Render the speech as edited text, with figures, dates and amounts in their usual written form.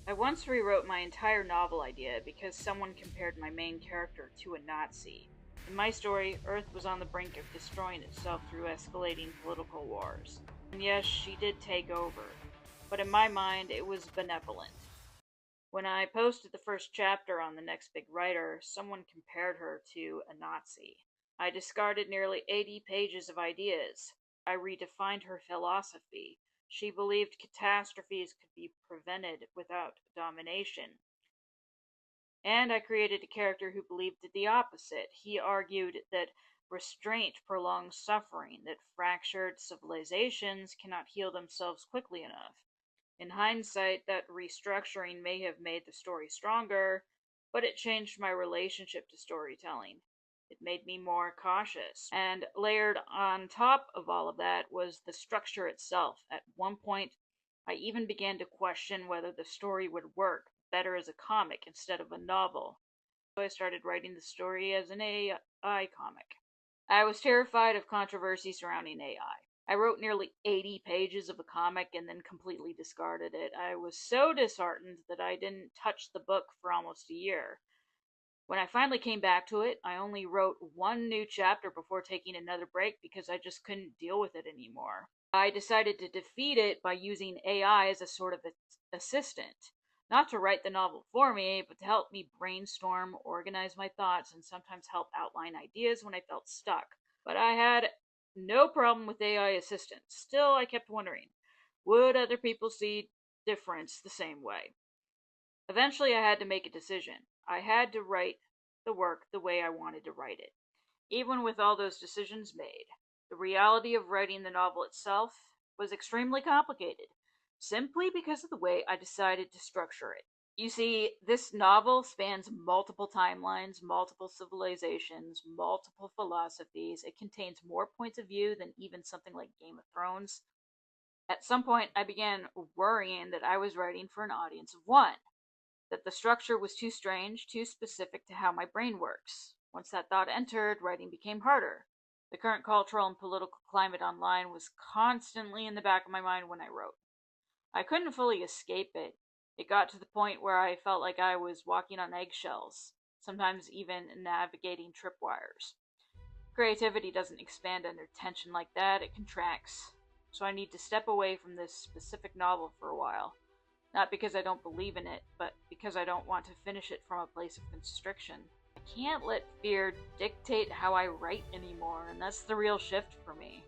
I once rewrote my entire novel idea because someone compared my main character to a Nazi. In my story, Earth was on the brink of destroying itself through escalating political wars. And yes, she did take over, but in my mind, it was benevolent. When I posted the first chapter on the Next Big Writer, someone compared her to a Nazi. I discarded nearly 80 pages of ideas. I redefined her philosophy. She believed catastrophes could be prevented without domination. And I created a character who believed the opposite. He argued that restraint prolongs suffering, that fractured civilizations cannot heal themselves quickly enough. In hindsight, that restructuring may have made the story stronger, but it changed my relationship to storytelling. It made me more cautious. And layered on top of all of that was the structure itself. At one point, I even began to question whether the story would work better as a comic instead of a novel. So I started writing the story as an AI comic. I was terrified of controversy surrounding AI. I wrote nearly 80 pages of a comic and then completely discarded it. I was so disheartened that I didn't touch the book for almost a year. When I finally came back to it, I only wrote one new chapter before taking another break because I just couldn't deal with it anymore. I decided to defeat it by using AI as a sort of assistant. Not to write the novel for me, but to help me brainstorm, organize my thoughts, and sometimes help outline ideas when I felt stuck. But I had no problem with AI assistants. Still, I kept wondering, would other people see difference the same way? Eventually, I had to make a decision. I had to write the work the way I wanted to write it. Even with all those decisions made, the reality of writing the novel itself was extremely complicated, simply because of the way I decided to structure it. You see, this novel spans multiple timelines, multiple civilizations, multiple philosophies. It contains more points of view than even something like Game of Thrones. At some point, I began worrying that I was writing for an audience of one, that the structure was too strange, too specific to how my brain works. Once that thought entered, writing became harder. The current cultural and political climate online was constantly in the back of my mind when I wrote. I couldn't fully escape it. It got to the point where I felt like I was walking on eggshells, sometimes even navigating tripwires. Creativity doesn't expand under tension like that, it contracts. So I need to step away from this specific novel for a while. Not because I don't believe in it, but because I don't want to finish it from a place of constriction. I can't let fear dictate how I write anymore, and that's the real shift for me.